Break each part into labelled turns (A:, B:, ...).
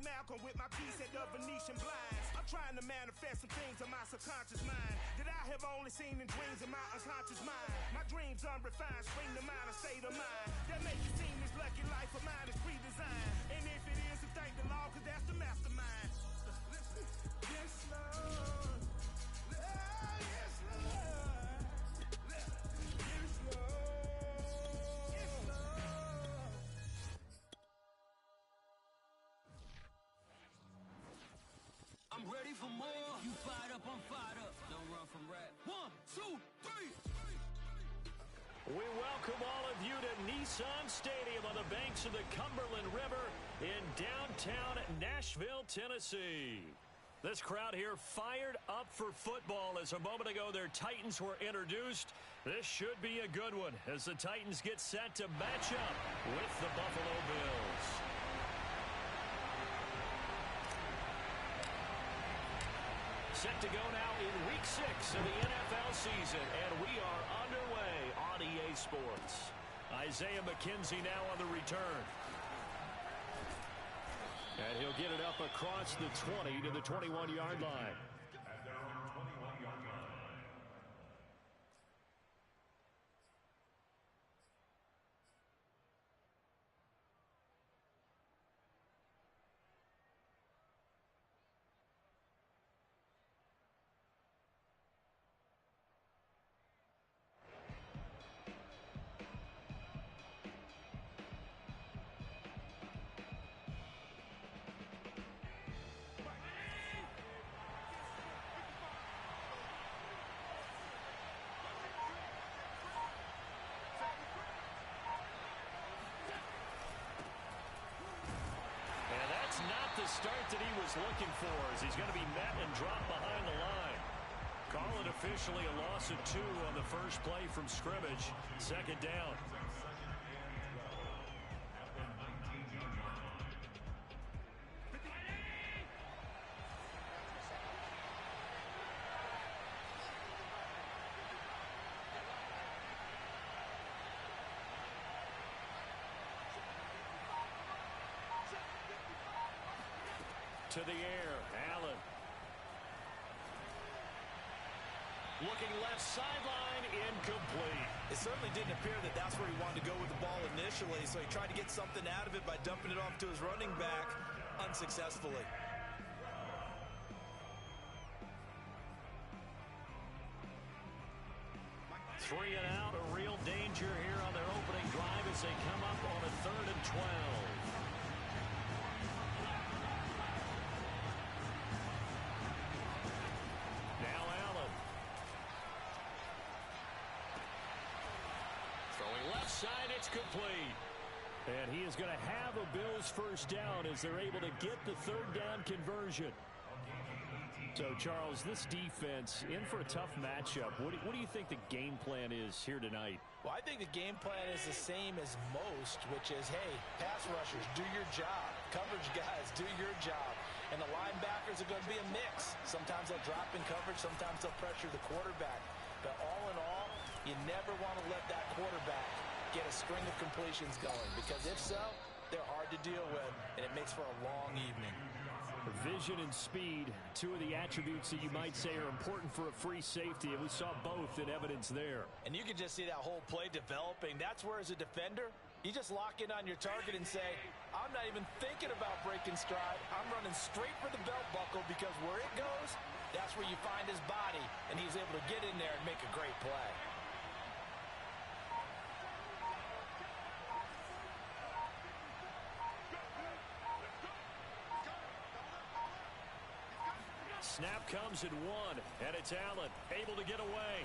A: like Malcolm with my piece at the Venetian blinds. I'm trying to manifest some things in my subconscious mind that I have only seen in dreams in my unconscious mind. My dreams unrefined, spring to mind, a state of mind that make it seem this lucky life of mine is pre-designed. And if it is, then thank the Lord, cause that's the mastermind. Yes, Lord. Yes, Lord. Yes, Lord. Yes, Lord.
B: I'm ready for more. You fired up, I'm fired up. Don't run from rap. 1, 2, 3.
C: We welcome all of you to Nissan Stadium on the banks of the Cumberland River in downtown Nashville, Tennessee. This crowd here fired up for football as a moment ago their Titans were introduced. This should be a good one as the Titans get set to match up with the Buffalo Bills. Set to go now in Week 6 of the NFL season, and we are underway on EA Sports. Isaiah McKenzie now on the return. And he'll get it up across the 20 to the 21-yard line.
D: At their own 21-yard line.
C: The start that he was looking for as he's going to be met and dropped behind the line. Call it officially a loss of 2 on the first play from scrimmage. Second down. To the air, Allen. Looking left sideline, incomplete.
E: It certainly didn't appear that that's where he wanted to go with the ball initially, so he tried to get something out of it by dumping it off to his running back unsuccessfully.
C: Three and out, a real danger here on their opening drive as they come up on a 3rd and 12. Side, it's complete. And he is going to have a Bills first down as they're able to get the 3rd down conversion. So, Charles, this defense in for a tough matchup. What do you think the game plan is here tonight?
E: Well, I think the game plan is the same as most, which is, hey, pass rushers, do your job. Coverage guys, do your job. And the linebackers are going to be a mix. Sometimes they'll drop in coverage. Sometimes they'll pressure the quarterback. But all in all, you never want to let that quarterback get a string of completions going, because if so, they're hard to deal with, and it makes for a long evening.
C: Vision and speed, 2 of the attributes that you might say are important for a free safety, and we saw both in evidence there.
E: And you can just see that whole play developing. That's where, as a defender, you just lock in on your target and say, I'm not even thinking about breaking stride. I'm running straight for the belt buckle, because where it goes, that's where you find his body, and he's able to get in there and make a great play.
C: Snap comes at 1, and it's Allen, able to get away.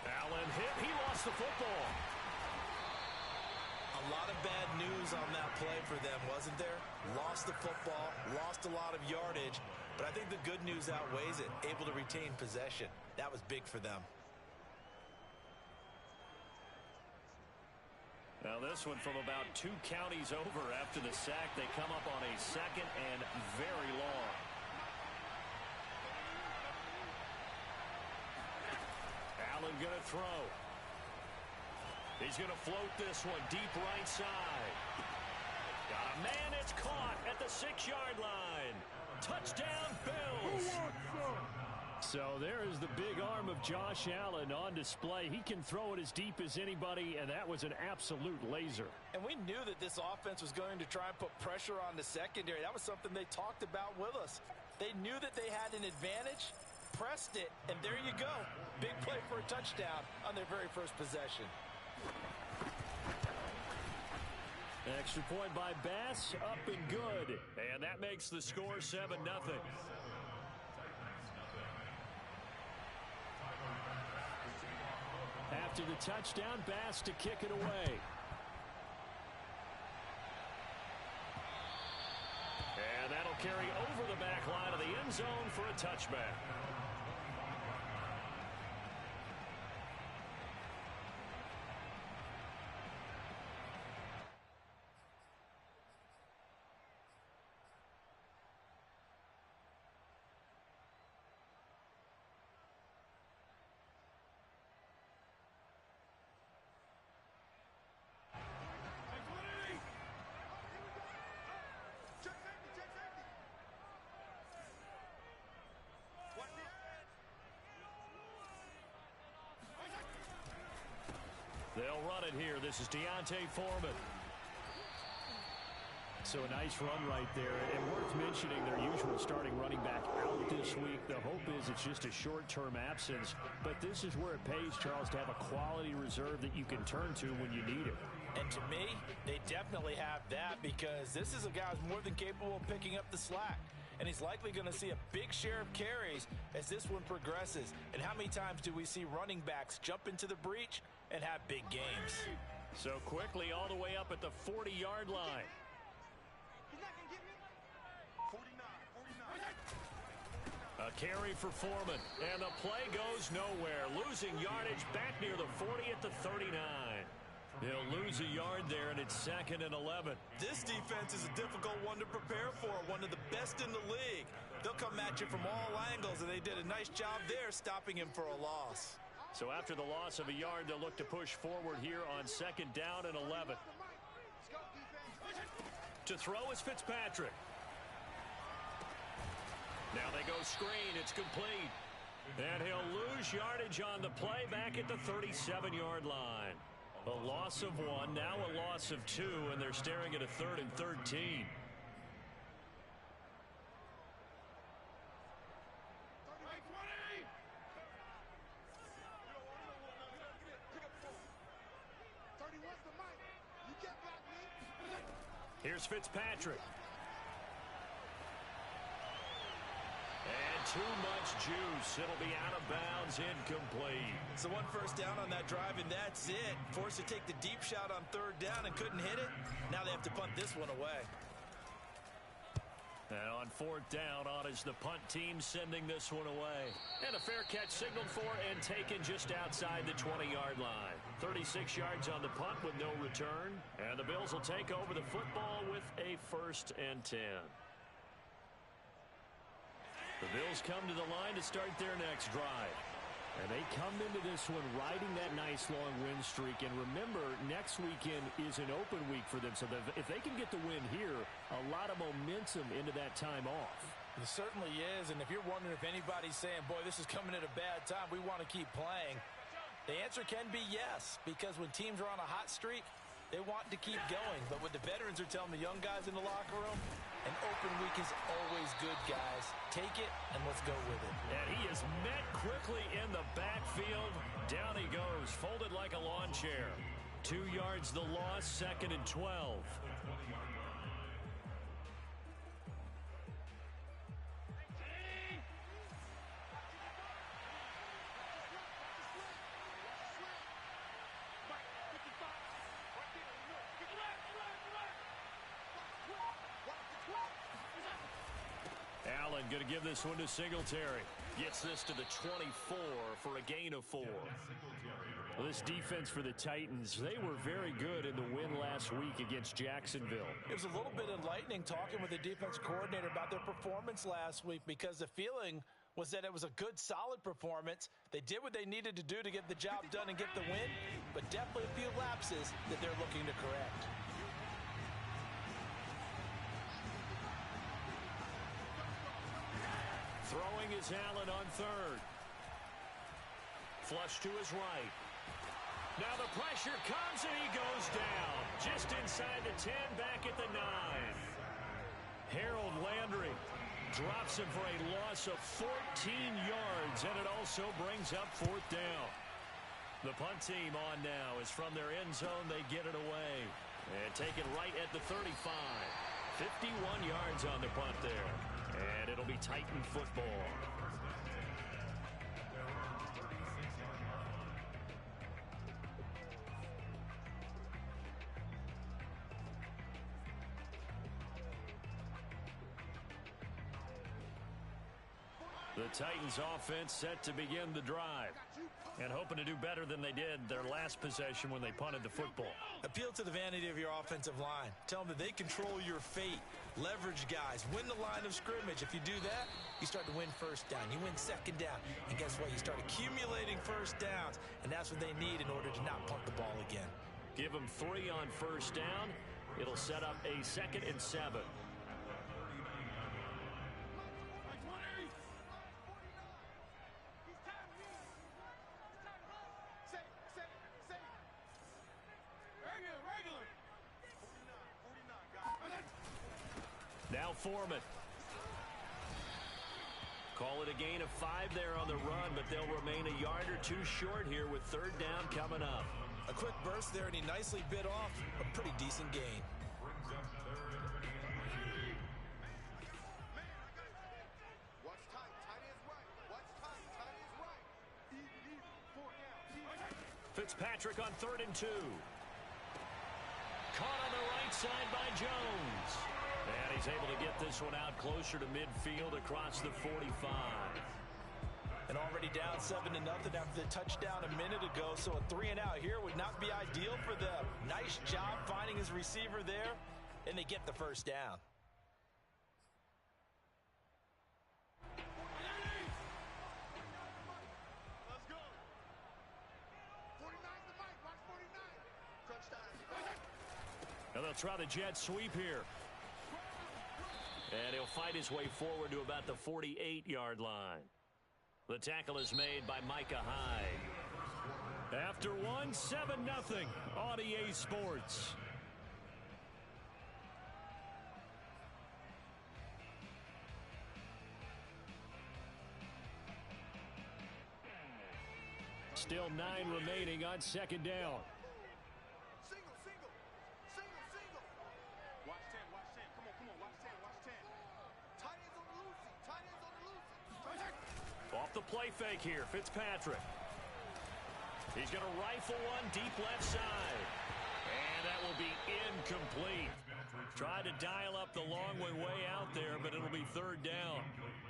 C: Allen hit, he lost the football.
E: A lot of bad news on that play for them, wasn't there? Lost the football, lost a lot of yardage, but I think the good news outweighs it. Able to retain possession. That was big for them.
C: Now this one from about 2 counties over after the sack. They come up on a 2nd and very long. Allen going to throw. He's going to float this one deep right side. Got a man, it's caught at the 6-yard line. Touchdown, Bills. So there is the big arm of Josh Allen on display. He can throw it as deep as anybody, and that was an absolute laser.
E: And we knew that this offense was going to try and put pressure on the secondary. That was something they talked about with us. They knew that they had an advantage, pressed it, and there you go. Big play for a touchdown on their very first possession.
C: Extra point by Bass, up and good. And that makes the score 7-0. After the touchdown, Bass to kick it away. And that'll carry over the back line of the end zone for a touchback. They'll run it here. This is Deontay Foreman. So a nice run right there. And worth mentioning their usual starting running back out this week. The hope is it's just a short-term absence. But this is where it pays, Charles, to have a quality reserve that you can turn to when you need it.
E: And to me, they definitely have that because this is a guy who's more than capable of picking up the slack. And he's likely going to see a big share of carries as this one progresses. And how many times do we see running backs jump into the breach and have big games?
C: So quickly all the way up at the 40-yard line. A carry for Foreman, and the play goes nowhere. Losing yardage back near the 40 at the 39. They'll lose a yard there, and it's 2nd and 11.
E: This defense is a difficult one to prepare for, one of the best in the league. They'll come at you from all angles, and they did a nice job there stopping him for a loss.
C: So after the loss of a yard, they'll look to push forward here on 2nd down and 11. To throw is Fitzpatrick. Now they go screen. It's complete. And he'll lose yardage on the play back at the 37-yard line. A loss of 1, now a loss of 2, and they're staring at a 3rd and 13. Here's Fitzpatrick. And too much juice. It'll be out of bounds, incomplete.
E: So one first down on that drive, and that's it. Forced to take the deep shot on 3rd down and couldn't hit it. Now they have to punt this one away.
C: And on 4th down, on is the punt team sending this one away. And a fair catch signaled for and taken just outside the 20-yard line. 36 yards on the punt with no return. And the Bills will take over the football with a 1st and 10. The Bills come to the line to start their next drive. And they come into this one riding that nice long win streak. And remember, next weekend is an open week for them. So that if they can get the win here, a lot of momentum into that time off.
E: It certainly is. And if you're wondering if anybody's saying, boy, this is coming at a bad time, we want to keep playing, the answer can be yes. Because when teams are on a hot streak, they want to keep going. But what the veterans are telling the young guys in the locker room, an open week is always good, guys. Take it, and let's go with it.
C: And he is met quickly in the backfield. Down he goes, folded like a lawn chair. 2 yards the loss, 2nd and 12. Allen going to give this one to Singletary. Gets this to the 24 for a gain of 4. Well, this defense for the Titans, they were very good in the win last week against Jacksonville.
E: It was a little bit enlightening talking with the defense coordinator about their performance last week because the feeling was that it was a good, solid performance. They did what they needed to do to get the job done and get the win, but definitely a few lapses that they're looking to correct.
C: Throwing is Allen on third. Flush to his right. Now the pressure comes and he goes down. Just inside the 10, back at the 9. Harold Landry drops him for a loss of 14 yards, and it also brings up fourth down. The punt team on now is from their end zone. They get it away and take it right at the 35. 51 yards on the punt there, and it'll be Titan football. The Titans offense set to begin the drive and hoping to do better than they did their last possession when they punted the football.
E: Appeal to the vanity of your offensive line. Tell them that they control your fate. Leverage guys. Win the line of scrimmage. If you do that, you start to win first down. You win second down. And guess what? You start accumulating first downs. And that's what they need in order to not punt the ball again.
C: Give them 3 on first down. It'll set up a 2nd and 7. Now Foreman. Call it a gain of 5 there on the run, but they'll remain a yard or 2 short here with third down coming up.
E: A quick burst there, and he nicely bit off a pretty decent gain.
C: Fitzpatrick on 3rd and 2. Caught on the right side by Jones. And he's able to get this one out closer to midfield across the 45.
E: And already down 7-0 after the touchdown a minute ago, so a 3-and-out here would not be ideal for them. Nice job finding his receiver there, and they get the first down.
F: Let's go. 49's the mic. Watch 49. Crunch time.
C: Now they'll try the jet sweep here. And he'll fight his way forward to about the 48-yard line. The tackle is made by Micah Hyde. After one, 7-0 on EA Sports. Still 9 remaining on second down. Off the play fake here, Fitzpatrick. He's going to rifle one deep left side. And that will be incomplete. Tried to dial up the long one way out there, but it'll be third down.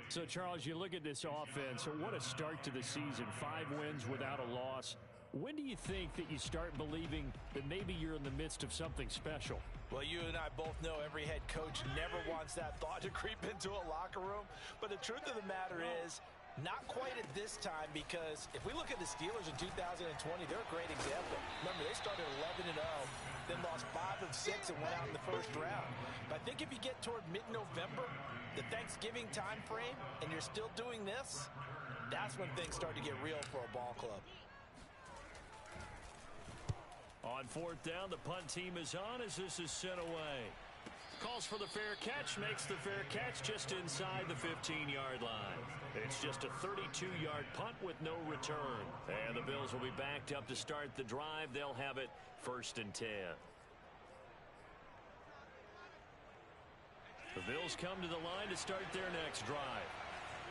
C: So, Charles, you look at this offense. What a start to the season. 5 wins without a loss. When do you think that you start believing that maybe you're in the midst of something special?
E: Well, you and I both know every head coach never wants that thought to creep into a locker room. But the truth of the matter is, not quite at this time, because if we look at the Steelers in 2020, they're a great example. Remember, they started 11-0, then lost 5 of 6 and went out in the first round. But I think if you get toward mid-November, the Thanksgiving time frame, and you're still doing this, that's when things start to get real for a ball club.
C: On fourth down, the punt team is on as this is sent away. Calls for the fair catch, makes the fair catch just inside the 15-yard line. It's just a 32-yard punt with no return. And the Bills will be backed up to start the drive. They'll have it 1st and 10. The Bills come to the line to start their next drive.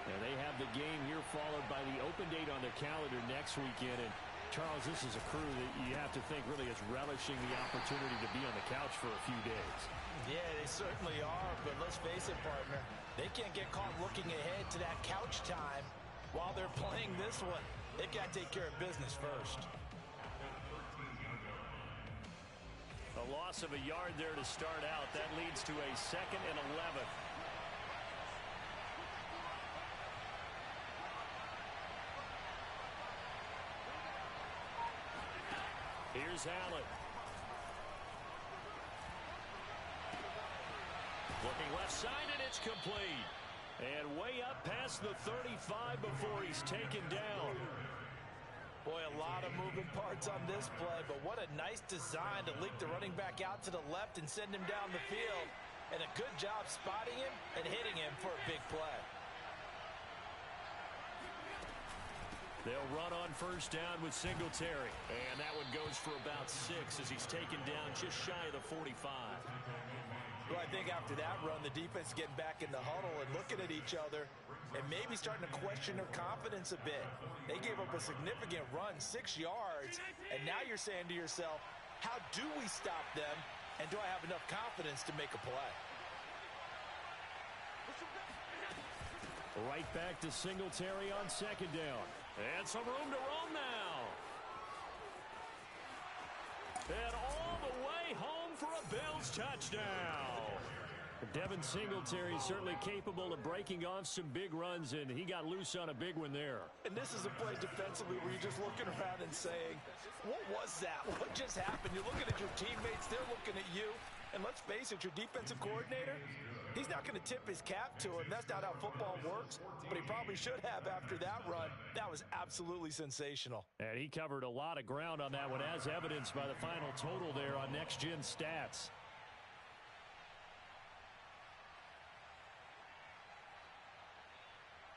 C: And they have the game here followed by the open date on their calendar next weekend. And Charles, this is a crew that you have to think really is relishing the opportunity to be on the couch for a few days.
E: Yeah, they certainly are, but let's face it, partner. They can't get caught looking ahead to that couch time while they're playing this one. They got to take care of business first.
C: A loss of a yard there to start out. That leads to a 2nd and 11. Here's Allen. Looking left side, and it's complete. And way up past the 35 before he's taken down.
E: Boy, a lot of moving parts on this play, but what a nice design to leak the running back out to the left and send him down the field. And a good job spotting him and hitting him for a big play.
C: They'll run on first down with Singletary. And that one goes for about 6 as he's taken down just shy of the 45.
E: Well, I think after that run, the defense getting back in the huddle and looking at each other and maybe starting to question their confidence a bit. They gave up a significant run, 6 yards, and now you're saying to yourself, how do we stop them, and do I have enough confidence to make a play?
C: Right back to Singletary on second down. And some room to roam now. And all the way home for a Bills touchdown. Devin Singletary is certainly capable of breaking off some big runs, and he got loose on a big one there.
E: And this is a play defensively where you're just looking around and saying, what was that? What just happened? You're looking at your teammates. They're looking at you. And let's face it, your defensive coordinator, he's not going to tip his cap to him. That's not how football works, but he probably should have after that run. That was absolutely sensational.
C: And he covered a lot of ground on that one, as evidenced by the final total there on Next Gen Stats.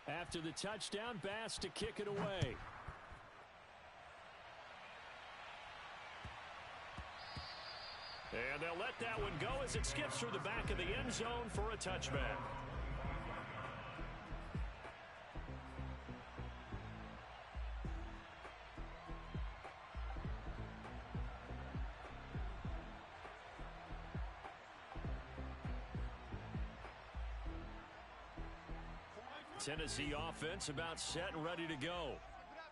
C: After the touchdown, Bass to kick it away. And they'll let that one go as it skips through the back of the end zone for a touchback. Tennessee offense about set and ready to go.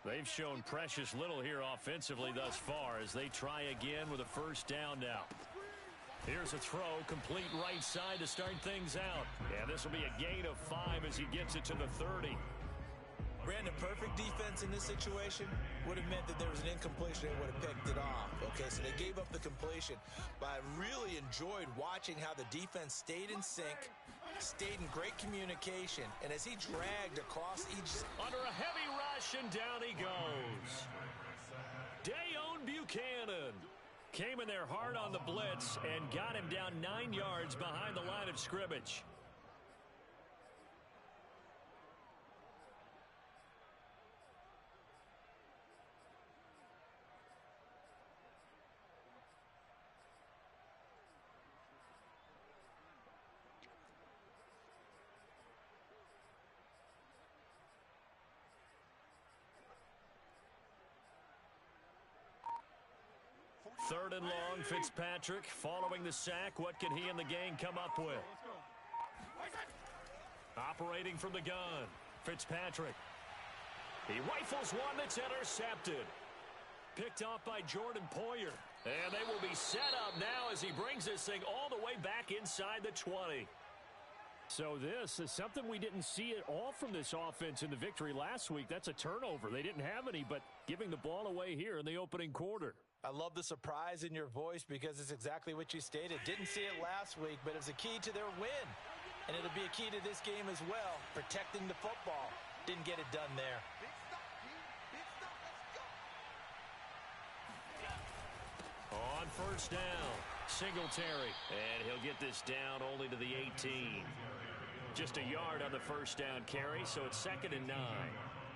C: They've shown precious little here offensively thus far as they try again with a first down now. Here's a throw, complete right side to start things out. And this will be a gain of 5 as he gets it to the 30.
E: Brandon, perfect defense in this situation would have meant that there was an incompletion. They would have picked it off. Okay, so they gave up the completion. But I really enjoyed watching how the defense stayed in sync, stayed in great communication, and as he dragged across each...
C: Under a heavy rush, and down he goes. Dayon Buchanan came in there hard on the blitz and got him down 9 yards behind the line of scrimmage. Third and long, Fitzpatrick following the sack. What can he and the gang come up with? Operating from the gun, Fitzpatrick. He rifles one that's intercepted. Picked off by Jordan Poyer. And they will be set up now as he brings this thing all the way back inside the 20. So this is something we didn't see at all from this offense in the victory last week. That's a turnover. They didn't have any, but giving the ball away here in the opening quarter.
E: I love the surprise in your voice because it's exactly what you stated. Didn't see it last week, but it was a key to their win. And it'll be a key to this game as well, protecting the football. Didn't get it done there.
F: Big stop, King. Big stop. Let's go.
C: On first down, Singletary. And he'll get this down only to the 18. Just a yard on the first down carry, so it's 2nd and 9.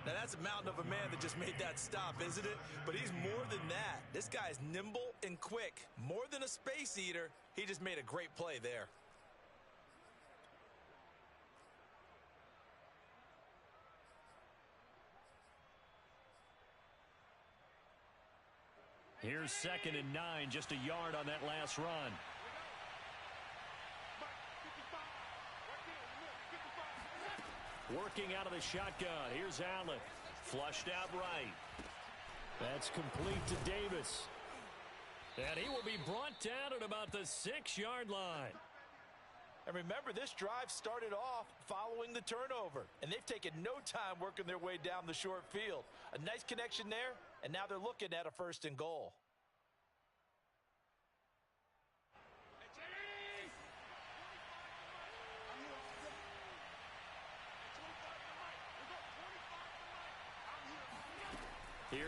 E: Now, that's a mountain of a man that just made that stop, isn't it? But he's more than that. This guy's nimble and quick. More than a space eater, he just made a great play there.
C: Here's 2nd and 9, just a yard on that last run. Working out of the shotgun. Here's Allen. Flushed out right. That's complete to Davis. And he will be brought down at about the 6-yard line.
E: And remember, this drive started off following the turnover. And they've taken no time working their way down the short field. A nice connection there, and now they're looking at a 1st and goal.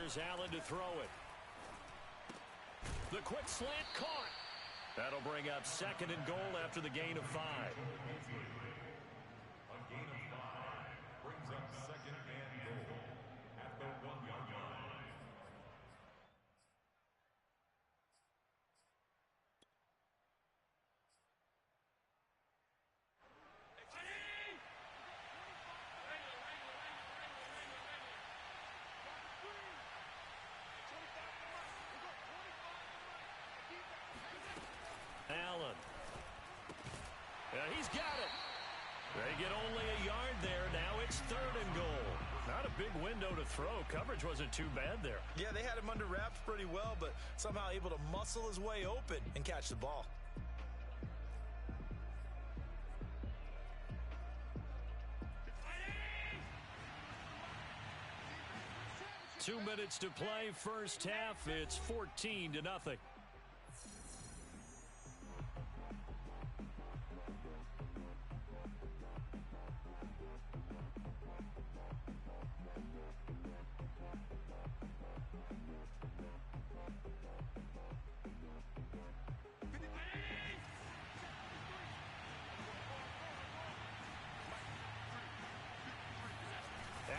C: Here's Allen to throw it. The quick slant caught. That'll bring up 2nd and goal after the gain of 5.
D: A gain of 5 brings up 2nd and goal at the 1-yard line.
C: Allen. He's got it. They get only a yard there. Now it's 3rd and goal. Not a big window to throw. Coverage wasn't too bad there.
E: Yeah, they had him under wraps pretty well, but somehow able to muscle his way open and catch the ball.
C: 2 minutes to play, first half. It's 14-0.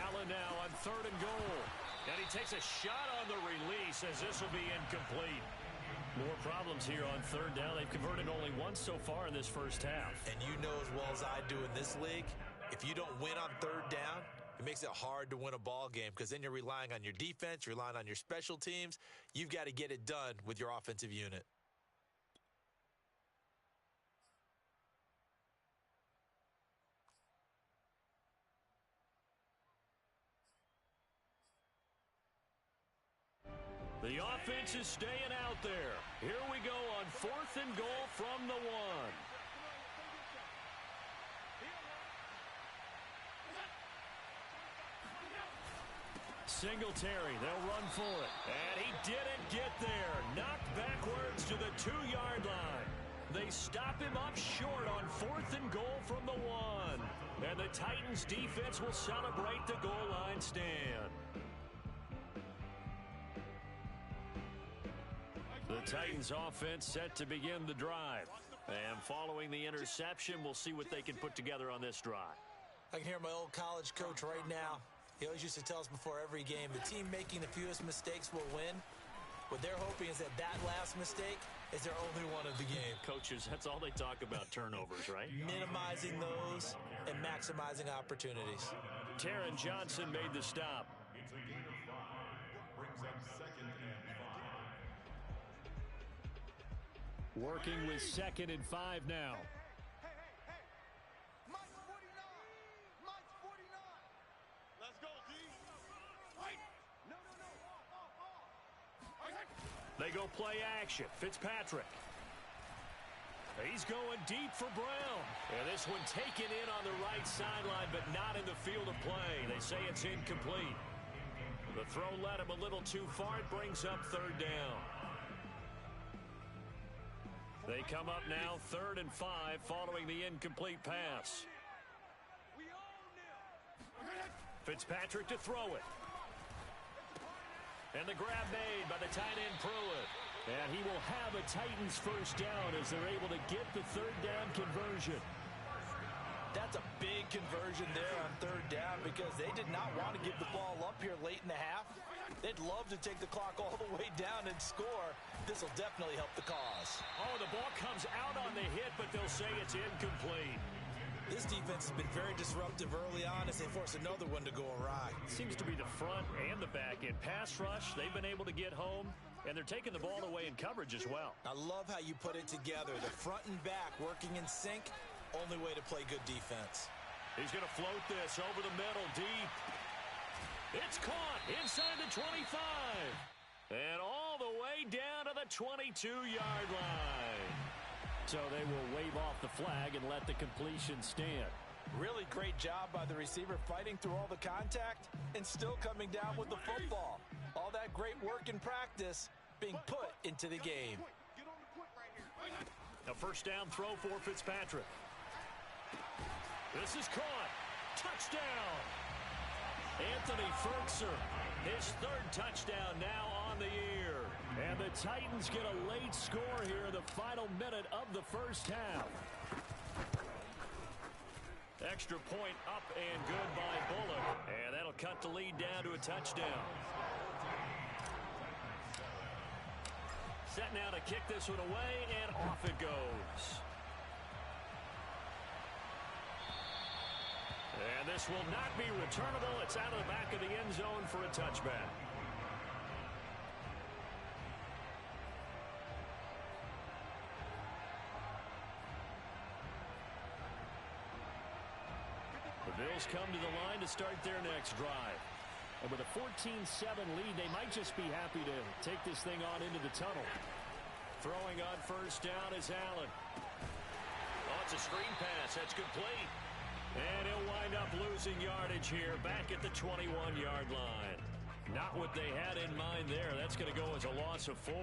C: Allen now on 3rd and goal. And he takes a shot on the release as this will be incomplete. More problems here on 3rd down. They've converted only once so far in this first half.
E: And you know as well as I do in this league, if you don't win on 3rd down, it makes it hard to win a ball game because then you're relying on your defense, you're relying on your special teams. You've got to get it done with your offensive unit.
C: The offense is staying out there. Here we go on 4th and goal from the 1. Singletary, they'll run for it. And he didn't get there. Knocked backwards to the 2-yard line. They stop him up short on 4th and goal from the 1. And the Titans defense will celebrate the goal line stand. The Titans offense set to begin the drive. And following the interception, we'll see what they can put together on this drive.
E: I can hear my old college coach right now. He always used to tell us before every game, the team making the fewest mistakes will win. What they're hoping is that that last mistake is their only one of the game.
C: Coaches, that's all they talk about, turnovers, right?
E: Minimizing those and maximizing opportunities.
C: Taron Johnson made the stop.
D: It's a gain of 5. Brings up 2nd and 5.
C: Working with 2nd and 5 now.
F: Hey. Mike 49. Mike 49. Let's go, D. Wait. No.
C: They go play action. Fitzpatrick. He's going deep for Brown. And this one taken in on the right sideline, but not in the field of play. They say it's incomplete. The throw led him a little too far. It brings up 3rd down. They come up now 3rd and 5 following the incomplete pass. Fitzpatrick to throw it. And the grab made by the tight end Pruitt. And he will have a Titans first down as they're able to get the 3rd down conversion.
E: That's a big conversion there on 3rd down because they did not want to give the ball up here late in the half. They'd love to take the clock all the way down and score. This will definitely help the cause.
C: Oh, the ball comes out on the hit, but they'll say it's incomplete.
E: This defense has been very disruptive early on as they force another one to go awry.
C: Seems to be the front and the back end. Pass rush, they've been able to get home, and they're taking the ball away in coverage as well.
E: I love how you put it together. The front and back working in sync, only way to play good defense.
C: He's going to float this over the middle, deep. It's caught inside the 25. And all the way down to the 22-yard line. So they will wave off the flag and let the completion stand.
E: Really great job by the receiver fighting through all the contact and still coming down with the football. All that great work in practice being put into the game.
C: A first down throw for Fitzpatrick. This is caught. Touchdown. Anthony Ferkser His third touchdown now on the year. And the Titans get a late score here in the final minute of the first half. Extra point up and good by Bullock. And that'll cut the lead down to a touchdown. Set now to kick this one away, and off it goes. And this will not be returnable. It's out of the back of the end zone for a touchback. The Bills come to the line to start their next drive. And with a 14-7 lead, they might just be happy to take this thing on into the tunnel. Throwing on first down is Allen. Oh, it's a screen pass. That's complete. And he'll wind up losing yardage here back at the 21-yard line. Not what they had in mind there. That's going to go as a loss of 4.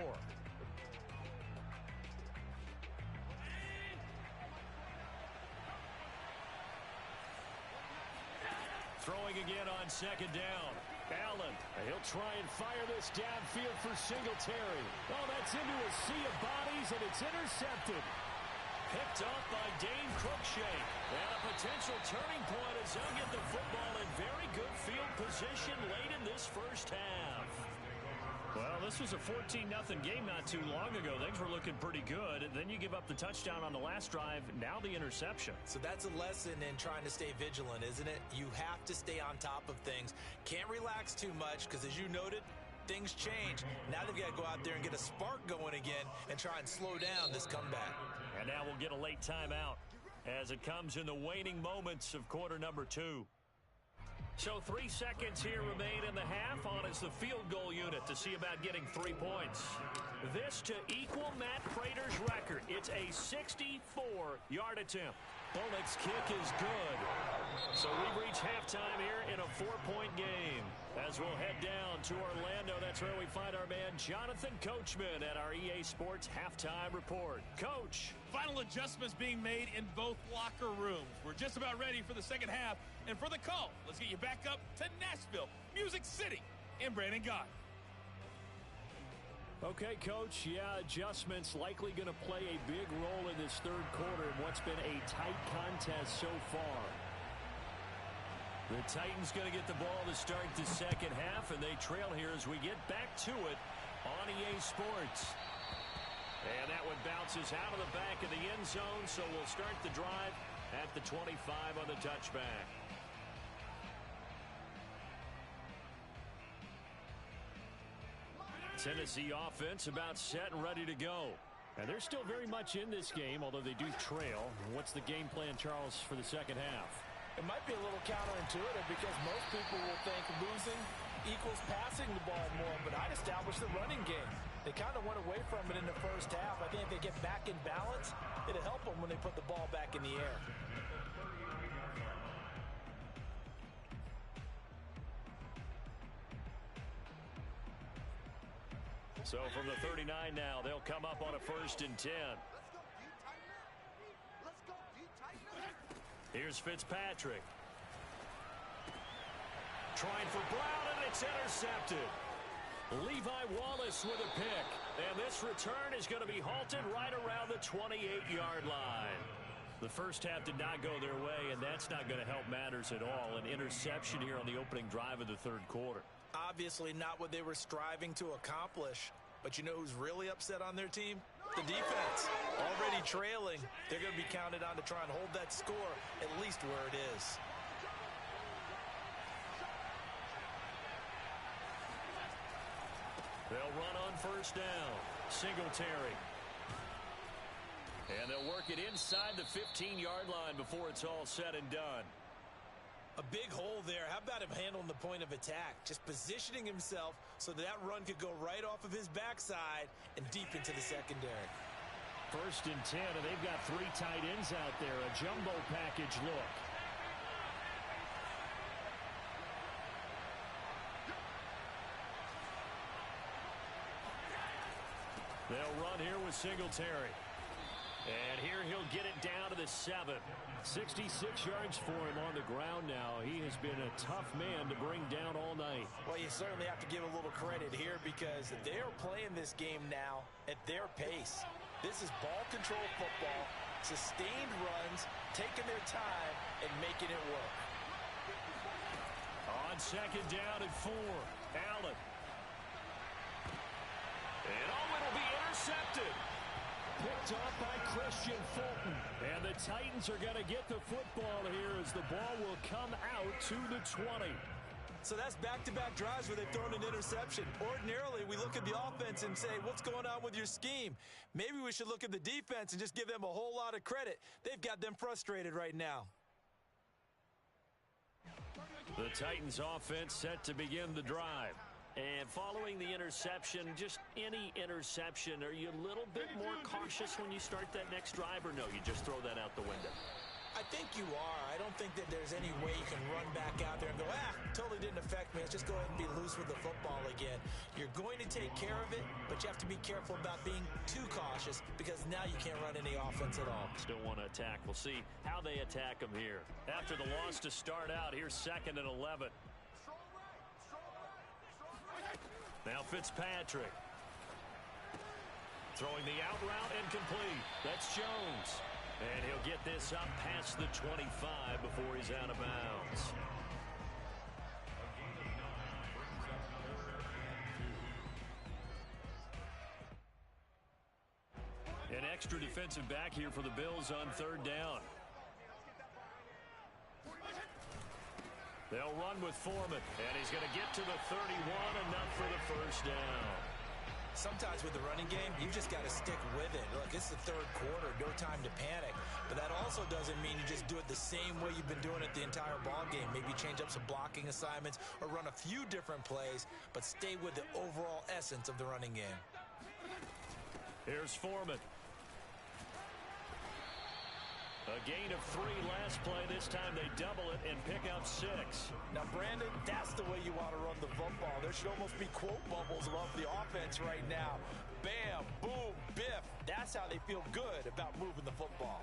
C: Throwing again on second down. Allen, he'll try and fire this downfield for Singletary. Oh, that's into a sea of bodies, and it's intercepted. Picked off by Dane Cruikshank. And a potential turning point as they'll get the football in very good field position late in this first half. Well, this was a 14-0 game not too long ago. Things were looking pretty good. Then you give up the touchdown on the last drive. Now the interception.
E: So that's a lesson in trying to stay vigilant, isn't it? You have to stay on top of things. Can't relax too much because, as you noted, things change. Now they've got to go out there and get a spark going again and try and slow down this comeback.
C: And now we'll get a late timeout as it comes in the waning moments of quarter number 2. So 3 seconds here remain in the half. On is the field goal unit to see about getting 3 points. This to equal Matt Prater's record. It's a 64-yard attempt. Bullock's kick is good. So we've reached halftime here in a 4-point game. As we'll head down to Orlando, that's where we find our man Jonathan Coachman at our EA Sports Halftime Report. Coach.
G: Final adjustments being made in both locker rooms. We're just about ready for the second half. And for the call, let's get you back up to Nashville, Music City, and Brandon Gott.
C: Okay, Coach, yeah, adjustments likely going to play a big role in this third quarter in what's been a tight contest so far. The Titans going to get the ball to start the second half, and they trail here as we get back to it on EA Sports. And that one bounces out of the back of the end zone, so we'll start the drive at the 25 on the touchback. Tennessee offense about set and ready to go. And they're still very much in this game, although they do trail. What's the game plan, Charles, for the second half?
E: It might be a little counterintuitive because most people will think losing equals passing the ball more, but I'd establish the running game. They kind of went away from it in the first half. I think if they get back in balance, it'll help them when they put the ball back in the air.
C: So from the 39 now, they'll come up on a 1st and 10. Here's Fitzpatrick. Trying for Brown, and it's intercepted. Levi Wallace with a pick. And this return is going to be halted right around the 28-yard line. The first half did not go their way, and that's not going to help matters at all. An interception here on the opening drive of the third quarter.
E: Obviously not what they were striving to accomplish. But you know who's really upset on their team? The defense. Already trailing. They're going to be counted on to try and hold that score at least where it is.
C: They'll run on first down. Singletary. And they'll work it inside the 15-yard line before it's all said and done.
E: A big hole there. How about him handling the point of attack? Just positioning himself so that run could go right off of his backside and deep into the secondary.
C: 1st and 10, and they've got 3 tight ends out there. A jumbo package look. They'll run here with Singletary. And here he'll get it down to the 7. 66 yards for him on the ground now. He has been a tough man to bring down all night.
E: Well, you certainly have to give a little credit here because they are playing this game now at their pace. This is ball control football, sustained runs, taking their time and making it work.
C: On second down and 4, Allen. And it'll be intercepted. Picked off by Christian Fulton. And the Titans are going to get the football here as the ball will come out to the 20.
E: So that's back-to-back drives where they've thrown an interception. Ordinarily, we look at the offense and say, what's going on with your scheme? Maybe we should look at the defense and just give them a whole lot of credit. They've got them frustrated right now.
C: The Titans offense set to begin the drive.
H: And following the interception, just any interception, are you a little bit more cautious when you start that next drive, or no, you just throw that out the window?
E: I think you are. I don't think that there's any way you can run back out there and go, totally didn't affect me. Let's just go ahead and be loose with the football again. You're going to take care of it, but you have to be careful about being too cautious because now you can't run any offense at all.
H: Still want to attack. We'll see how they attack them here.
C: After the loss to start out, here's 2nd and 11. Now Fitzpatrick. Throwing the out route incomplete. That's Jones. And he'll get this up past the 25 before he's out of bounds. An extra defensive back here for the Bills on 3rd down. They'll run with Foreman, and he's going to get to the 31, enough for the first down.
E: Sometimes with the running game, you just got to stick with it. Look, it's the 3rd quarter, no time to panic. But that also doesn't mean you just do it the same way you've been doing it the entire ball game. Maybe change up some blocking assignments or run a few different plays, but stay with the overall essence of the running game.
C: Here's Foreman. A gain of 3 last play. This time they double it and pick up 6.
E: Now, Brandon, that's the way you want to run the football. There should almost be quote bubbles above the offense right now. Bam, boom, biff. That's how they feel good about moving the football.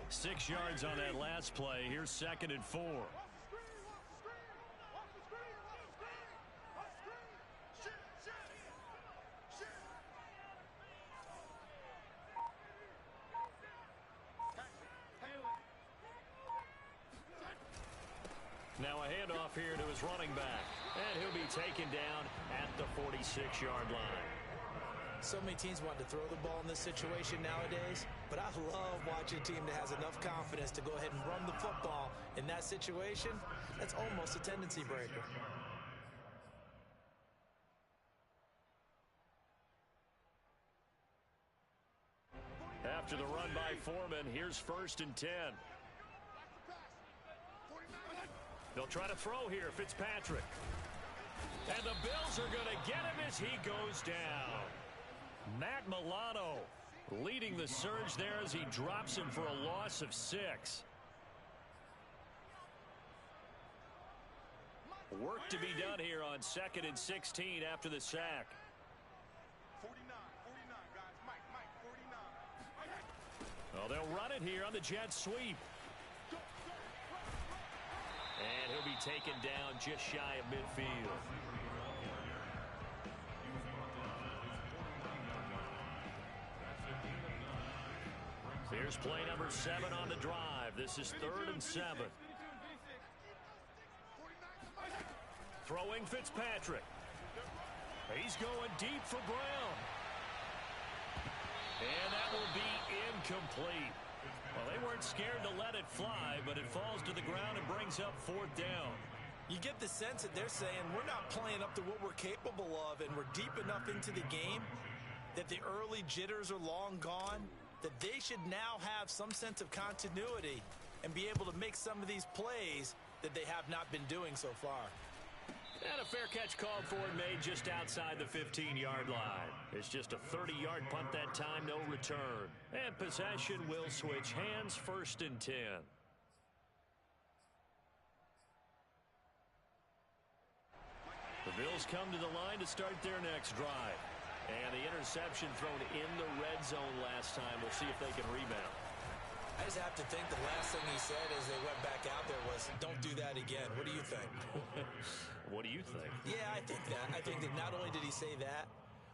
C: 6 yards on that last play. Here's 2nd and 4. Now a handoff here to his running back. And he'll be taken down at the 46-yard line.
E: So many teams want to throw the ball in this situation nowadays, but I love watching a team that has enough confidence to go ahead and run the football in that situation. That's almost a tendency breaker.
C: After the run by Foreman, here's 1st and 10. They'll try to throw here, Fitzpatrick. And the Bills are going to get him as he goes down. Matt Milano leading the surge there as he drops him for a loss of 6. Work to be done here on 2nd and 16 after the sack.
F: 49, guys. Mike, 49.
C: Well, they'll run it here on the jet sweep. And he'll be taken down just shy of midfield. Here's play number 7 on the drive. This is 3rd and 7. Throwing Fitzpatrick. He's going deep for Brown. And that will be incomplete. Well, they weren't scared to let it fly, but it falls to the ground and brings up 4th down.
E: You get the sense that they're saying we're not playing up to what we're capable of, and we're deep enough into the game that the early jitters are long gone, that they should now have some sense of continuity and be able to make some of these plays that they have not been doing so far.
C: And a fair catch called for and made just outside the 15-yard line. It's just a 30-yard punt that time, no return. And possession will switch hands, 1st and 10. The Bills come to the line to start their next drive.
H: And the interception thrown in the red zone last time. We'll see if they can rebound.
E: I just have to think the last thing he said as they went back out there was, don't do that again. What do you think?
H: What do you think?
E: Yeah, I think that. I think that not only did he say that,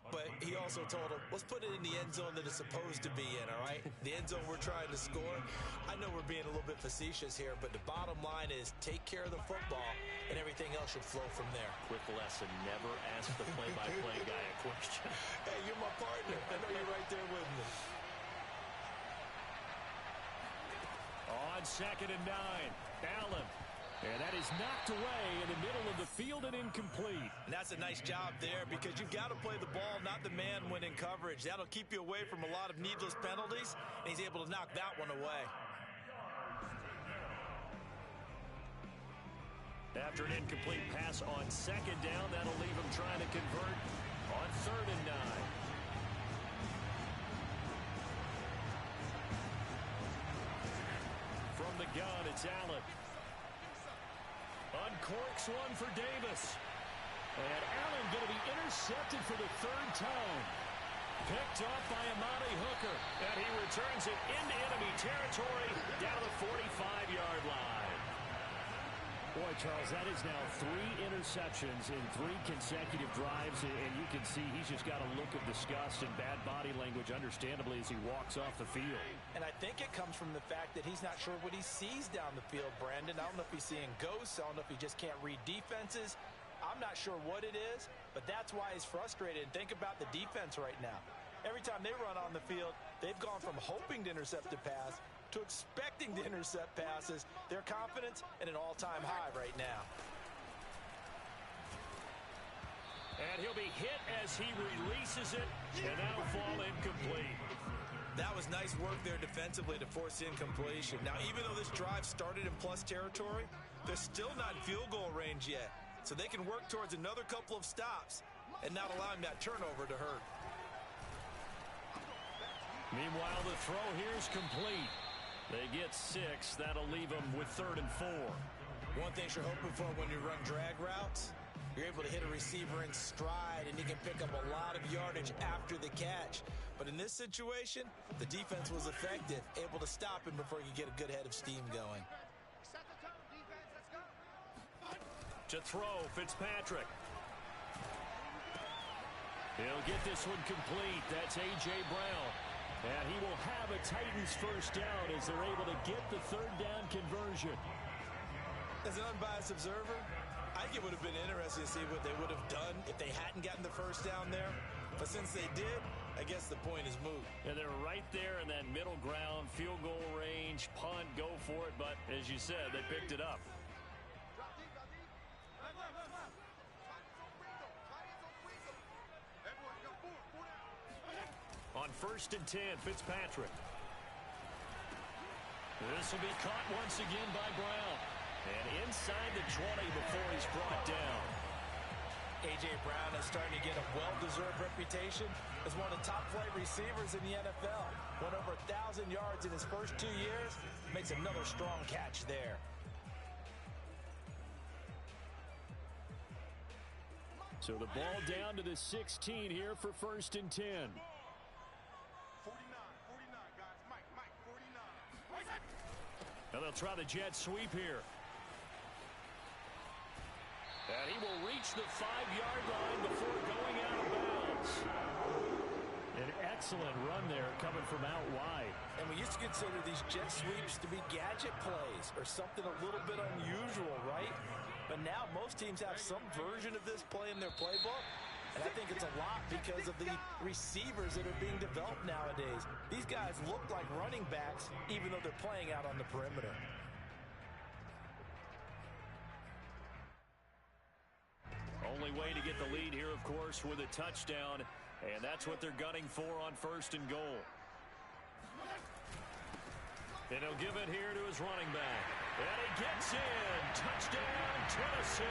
E: but he also told him, let's put it in the end zone that it's supposed to be in, all right? The end zone we're trying to score. I know we're being a little bit facetious here, but the bottom line is take care of the football, and everything else should flow from there. Quick lesson, never ask the play-by-play guy a question. Hey, you're my partner. I know you're right there with me.
C: On 2nd and 9, Allen. And that is knocked away in the middle of the field and incomplete.
E: And that's a nice job there because you've got to play the ball, not the man when in coverage. That'll keep you away from a lot of needless penalties, and he's able to knock that one away.
H: After an incomplete pass on 2nd down, that'll leave him trying to convert on 3rd and 9. From the gun, it's Allen. Uncorks one for Davis.
C: And Allen going to be intercepted for the 3rd time. Picked up by Amani Hooker.
H: And he returns it into enemy territory down the 45-yard line.
C: Boy, Charles, that is now 3 interceptions in 3 consecutive drives, and you can see he's just got a look of disgust and bad body language, understandably, as he walks off the field.
E: And I think it comes from the fact that he's not sure what he sees down the field, Brandon. I don't know if he's seeing ghosts. I don't know if he just can't read defenses. I'm not sure what it is, but that's why he's frustrated. And think about the defense right now. Every time they run on the field, they've gone from hoping to intercept a pass to expecting to intercept passes. Their confidence at an all-time high right now.
H: And he'll be hit as he releases it, and that'll fall incomplete.
E: That was nice work there defensively to force incompletion. Now, even though this drive started in plus territory, they're still not in field goal range yet. So they can work towards another couple of stops and not allowing that turnover to hurt.
H: Meanwhile, the throw here is complete. They get 6. That'll leave them with 3rd and 4.
E: One thing you're hoping for when you run drag routes, you're able to hit a receiver in stride, and he can pick up a lot of yardage after the catch. But in this situation, the defense was effective, able to stop him before he could get a good head of steam going.
H: To throw, Fitzpatrick. He'll get this one complete. That's A.J. Brown. And he will have a Titans first down as they're able to get the 3rd down conversion.
E: As an unbiased observer, I think it would have been interesting to see what they would have done if they hadn't gotten the first down there. But since they did, I guess the point is moot.
H: And they're right there in that middle ground, field goal range, punt, go for it. But as you said, they picked it up. On 1st and 10, Fitzpatrick. This will be caught once again by Brown. And inside the 20 before he's brought down.
E: A.J. Brown is starting to get a well-deserved reputation as one of the top flight receivers in the NFL. Went over 1,000 yards in his first 2 years. Makes another strong catch there.
C: So the ball down to the 16 here for 1st and 10.
F: 49, guys. Mike, 49.
H: And they'll try the jet sweep here. And he will reach the 5-yard line before going out of bounds.
C: An excellent run there coming from out wide.
E: And we used to consider these jet sweeps to be gadget plays or something a little bit unusual, right? But now most teams have some version of this play in their playbook. And I think it's a lot because of the receivers that are being developed nowadays. These guys look like running backs even though they're playing out on the perimeter.
H: Only way to get the lead here, of course, with a touchdown. And that's what they're gunning for on 1st and goal. And he'll give it here to his running back. And he gets in. Touchdown, Tennessee.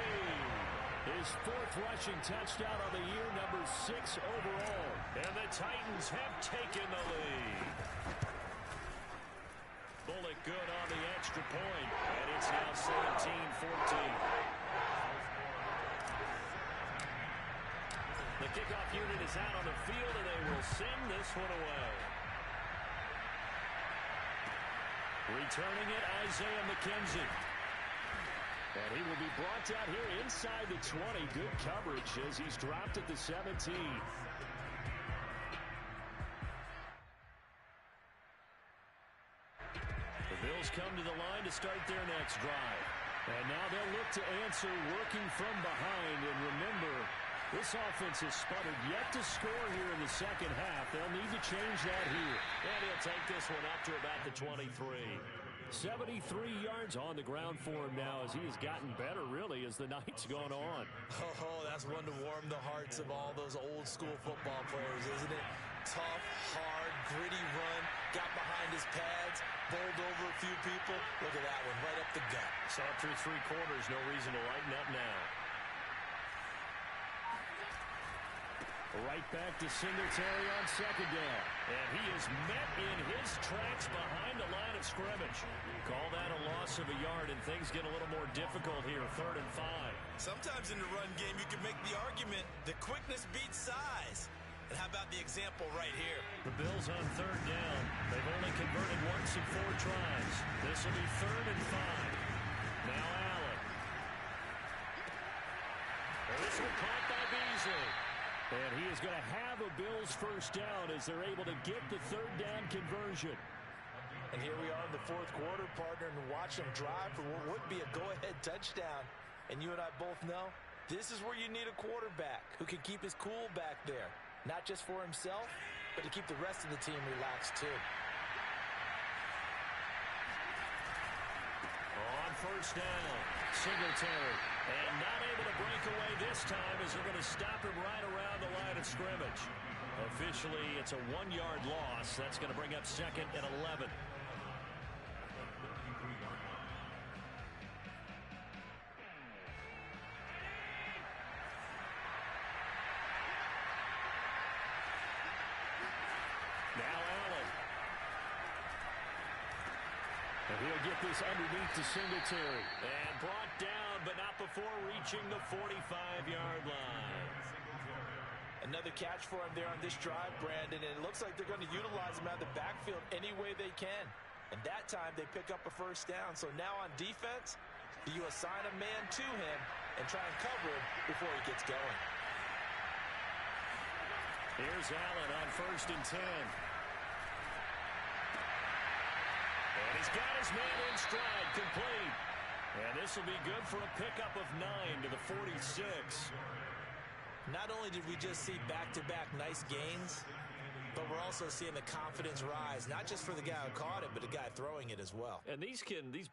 C: His 4th rushing touchdown of the year, number 6 overall.
H: And the Titans have taken the lead. Bullock good on the extra point. And it's now 17-14. The Kickoff unit is out on the field, and they will send this one away. Returning it, Isaiah McKenzie. And he will be brought down here inside the 20. Good coverage as he's dropped at the 17. The Bills come to the line to start their next drive. And now they'll look to answer working from behind. And remember, this offense has sputtered yet to score here in the second half. They'll need to change that here.
C: And he'll take this one up to about the 23.
H: 73 yards on the ground for him now as he has gotten better, really, as the night's gone on.
E: Oh, that's one to warm the hearts of all those old-school football players, isn't it? Tough, hard, gritty run, got behind his pads, bowled over a few people. Look at that one, right up the gut.
H: Saw through 3 quarters, no reason to lighten up now. Right back to Singletary on second down. And he is met in his tracks behind the line of scrimmage. Call that a loss of a yard, and things get a little more difficult here, 3rd and 5.
E: Sometimes in the run game, you can make the argument that quickness beats size. And how about the example right here?
H: The Bills on 3rd down. They've only converted once in 4 tries. This will be 3rd and 5. Now Allen. And this one caught by Beasley. And he is going to have a Bills first down as they're able to get the 3rd down conversion.
E: And here we are in the 4th quarter, partner, and watch them drive for what would be a go-ahead touchdown. And you and I both know this is where you need a quarterback who can keep his cool back there. Not just for himself, but to keep the rest of the team relaxed too.
H: On first down, Singletary. And not able to break away this time as they're going to stop him right around the line of scrimmage. Officially, it's a 1-yard loss. That's going to bring up 2nd and 11. Now Allen. And he'll get this underneath to Singletary. And brought down, but not before reaching the 45-yard line.
E: Another catch for him there on this drive, Brandon, and it looks like they're going to utilize him out of the backfield any way they can. And that time, they pick up a first down. So now on defense, you assign a man to him and try and cover him before he gets going.
H: Here's Allen on 1st and 10. And he's got his man in stride, complete. And this will be good for a pickup of 9 to the 46.
E: Not only did we just see back-to-back nice gains, but we're also seeing the confidence rise, not just for the guy who caught it, but the guy throwing it as well.
H: And these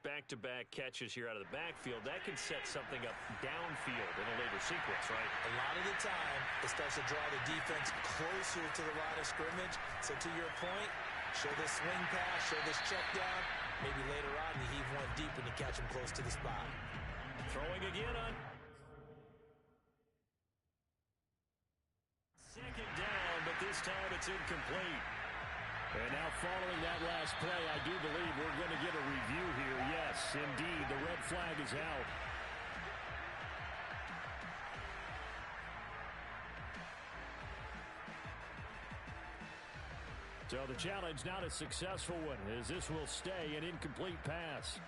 H: back-to-back catches here out of the backfield, that can set something up downfield in a later sequence, right?
E: A lot of the time, it starts to draw the defense closer to the line of scrimmage. So to your point, show this swing pass, show this check down. Maybe later on, you heave one deep when you catch him close to the spot.
H: Throwing again on 2nd down, but this time it's incomplete. And now following that last play, I do believe we're going to get a review here. Yes, indeed, the red flag is out. So the challenge not a successful one, as this will stay an incomplete pass.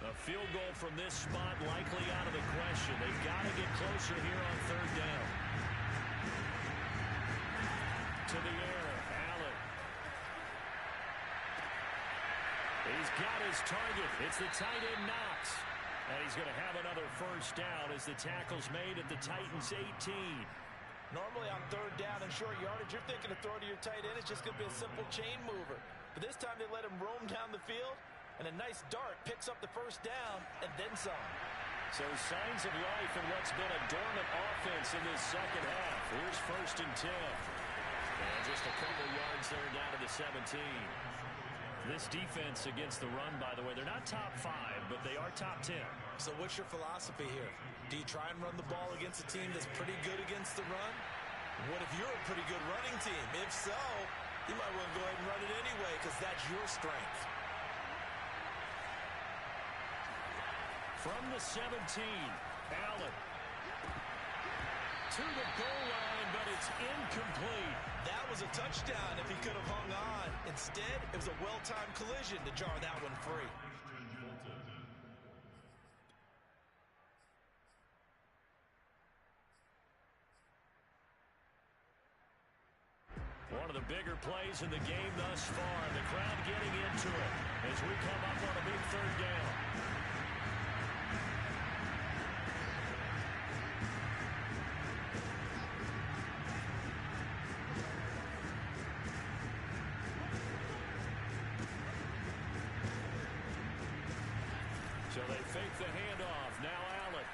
H: A field goal from this spot likely out of the question. They've got to get closer here on 3rd down. To the air, Allen. He's got his target. It's the tight end, Knox. And he's going to have another first down as the tackle's made at the Titans' 18.
E: Normally on 3rd down and short yardage, you're thinking to throw to your tight end. It's just going to be a simple chain mover. But this time they let him roam down the field. And a nice dart picks up the first down and then some.
H: So signs of life in what's been a dormant offense in this second half. Here's 1st and 10. And just a couple yards there down to the 17. This defense against the run, by the way, they're not top 5, but they are top 10.
E: So what's your philosophy here? Do you try and run the ball against a team that's pretty good against the run? What if you're a pretty good running team? If so, You might want to go ahead and run it anyway because that's your strength.
C: From the 17, Allen. To the goal line, but it's incomplete.
E: That was a touchdown if he could have hung on. Instead, it was a well-timed collision to jar that one free.
C: One of the bigger plays in the game thus far. The crowd getting into it as we come up on a big third down. So they fake the handoff. Now Allen.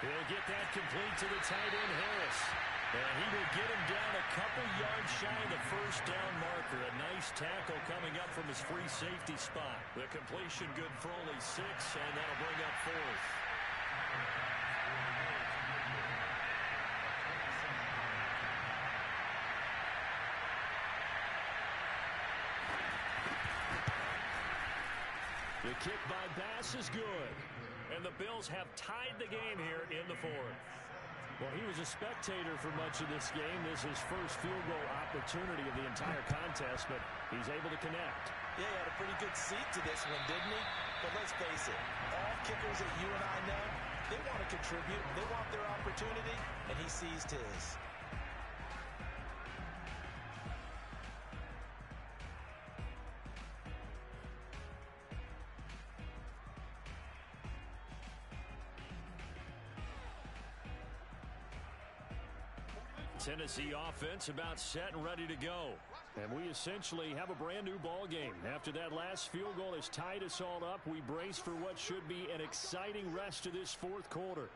C: He'll get that complete to the tight end, Harris. And he will get him down a couple yards shy of the first down marker. A nice tackle coming up from his free safety spot. The completion good for only 6, and that'll bring up 4th. The kick by Bass is good. And the Bills have tied the game here in the 4th. Well, he was a spectator for much of this game. This is his first field goal opportunity of the entire contest, but he's able to connect.
E: Yeah, he had a pretty good seat to this one, didn't he? But let's face it, all kickers that you and I know, they want to contribute. They want their opportunity, and he seized his.
C: Tennessee offense about set and ready to go. And we essentially have a brand new ball game. After that last field goal has tied us all up, we brace for what should be an exciting rest of this 4th quarter.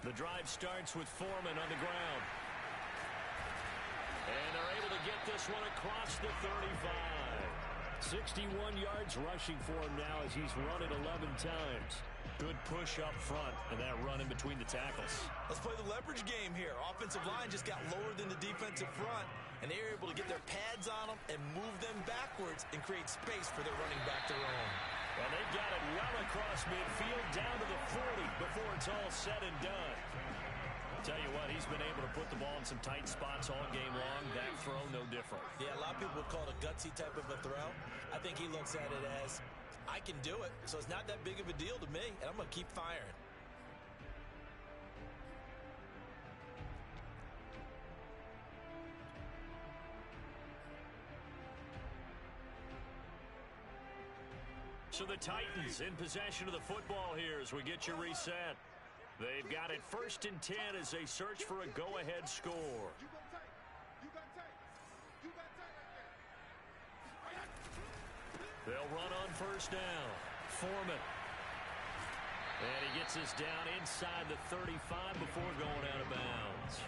C: The drive starts with Foreman on the ground. And they're able to get this one across the 35. 61 yards rushing for him now as he's run it 11 times. Good push up front and that run in between the tackles.
E: Let's play the leverage game here. Offensive line just got lower than the defensive front, and they were able to get their pads on them and move them backwards and create space for their running back their own.
C: And they got it well across midfield down to the 40 before it's all said and done. Tell you what, he's been able to put the ball in some tight spots all game long. That throw, no different.
E: Yeah, a lot of people would call it a gutsy type of a throw. I think he looks at it as, I can do it, so it's not that big of a deal to me, and I'm going to keep firing.
C: So the Titans in possession of the football here as we get you reset. They've got it 1st and 10 as they search for a go-ahead score. They'll run on 1st down. Foreman. And he gets us down inside the 35 before going out of bounds.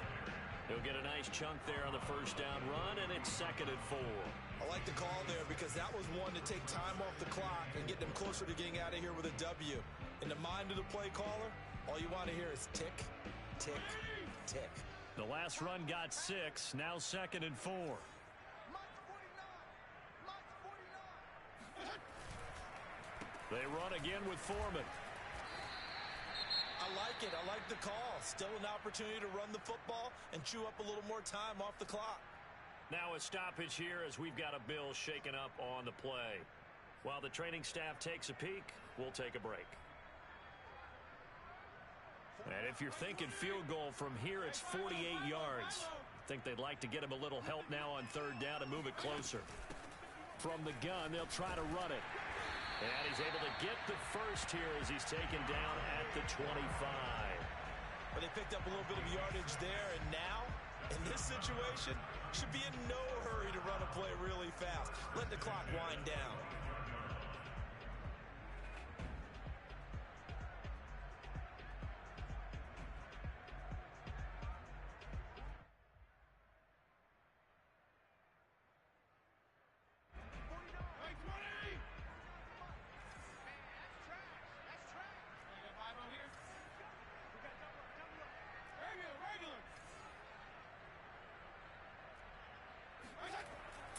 C: He'll get a nice chunk there on the 1st down run, and it's 2nd and 4.
E: I like the call there because that was one to take time off the clock and get them closer to getting out of here with a W. In the mind of the play caller, all you want to hear is tick, tick, tick.
C: The last run got 6, now 2nd and 4. They run again with Foreman.
E: I like it. I like the call. Still an opportunity to run the football and chew up a little more time off the clock.
C: Now a stoppage here as we've got a Bill shaken up on the play. While the training staff takes a peek, we'll take a break. And if you're thinking field goal from here, it's 48 yards. I think they'd like to get him a little help now on 3rd down and move it closer. From the gun, they'll try to run it. And he's able to get the first here as he's taken down at the 25.
E: But they picked up a little bit of yardage there, and now, in this situation, should be in no hurry to run a play really fast. Let the clock wind down.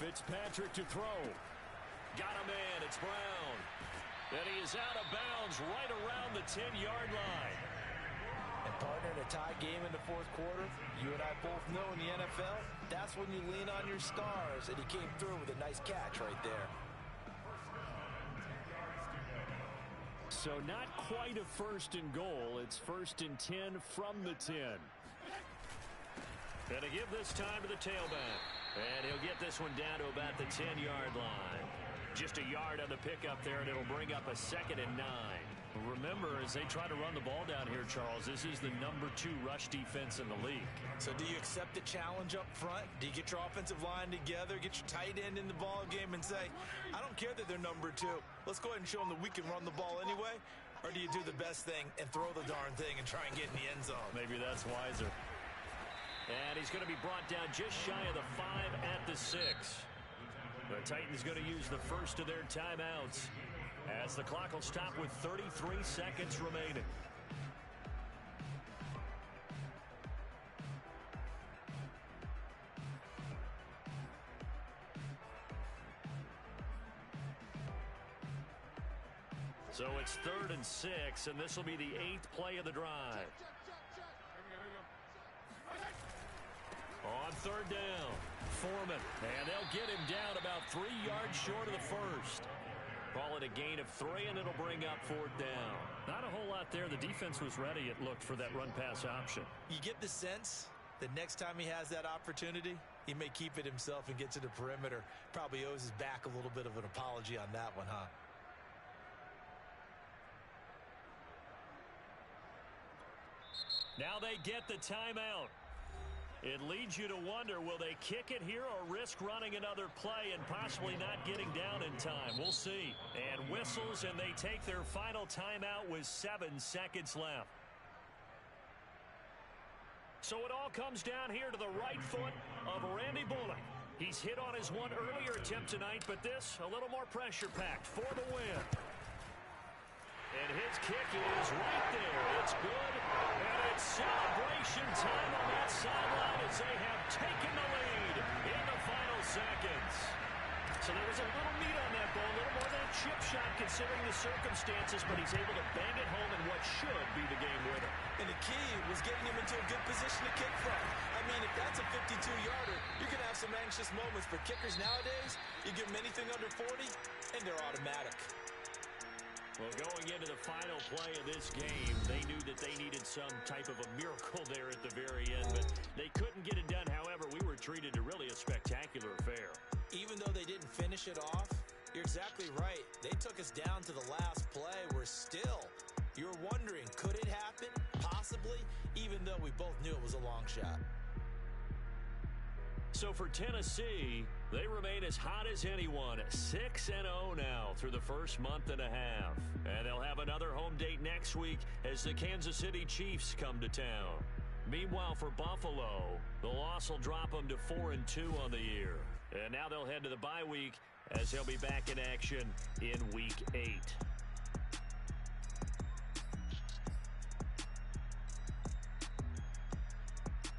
H: Fitzpatrick to throw. Got a man. It's Brown. And he is out of bounds right around the 10-yard line.
E: And partner, in a tie game in the fourth quarter, you and I both know in the NFL, that's when you lean on your stars, and he came through with a nice catch right there.
H: So not quite a first and goal. It's 1st and 10 from the 10. Gonna give this time to the tailback. And he'll get this one down to about the 10-yard line. Just a yard on the pickup there, and it'll bring up a 2nd and 9. Remember, as they try to run the ball down here, Charles, this is the number 2 rush defense in the league.
E: So do you accept the challenge up front? Do you get your offensive line together, get your tight end in the ball game and say, I don't care that they're number 2. Let's go ahead and show them that we can run the ball anyway? Or do you do the best thing and throw the darn thing and try and get in the end zone?
H: Maybe that's wiser. And he's going to be brought down just shy of the 5 at the 6. The Titans going to use the first of their timeouts as the clock will stop with 33 seconds remaining. So it's 3rd and 6, and this will be the 8th play of the drive. On 3rd down, Foreman, and they'll get him down about 3 yards short of the first. Call it a gain of 3, and it'll bring up 4th down. Not a whole lot there. The defense was ready, it looked, for that run-pass option.
E: You get the sense that next time he has that opportunity, he may keep it himself and get to the perimeter. Probably owes his back a little bit of an apology on that one, huh?
H: Now they get the timeout. It leads you to wonder, will they kick it here or risk running another play and possibly not getting down in time? We'll see. And whistles, and they take their final timeout with 7 seconds left. So it all comes down here to the right foot of Randy Bullock. He's hit on his one earlier attempt tonight, but this a little more pressure-packed for the win. And his kick is right there. It's good. And it's celebration time on that sideline as they have taken the lead in the final seconds. So there was a little meat on that ball, a little more than a chip shot considering the circumstances, but he's able to bang it home in what should be the game winner.
E: And the key was getting him into a good position to kick from. I mean, if that's a 52-yarder, you're going to have some anxious moments. But kickers nowadays, you give them anything under 40, and they're automatic.
H: Well, going into the final play of this game, they knew that they needed some type of a miracle there at the very end, but they couldn't get it done. However, we were treated to really a spectacular affair. Even though they didn't finish it off, you're exactly right. They took us down to the last play. We're still, you're wondering, could it happen? Possibly, even though we both knew it was a long shot. So for Tennessee, they remain as hot as anyone, 6-0 now through the first month and a half. And they'll have another home date next week as the Kansas City Chiefs come to town. Meanwhile, for Buffalo, the loss will drop them to 4-2 on the year. And now they'll head to the bye week as they'll be back in action in Week 8.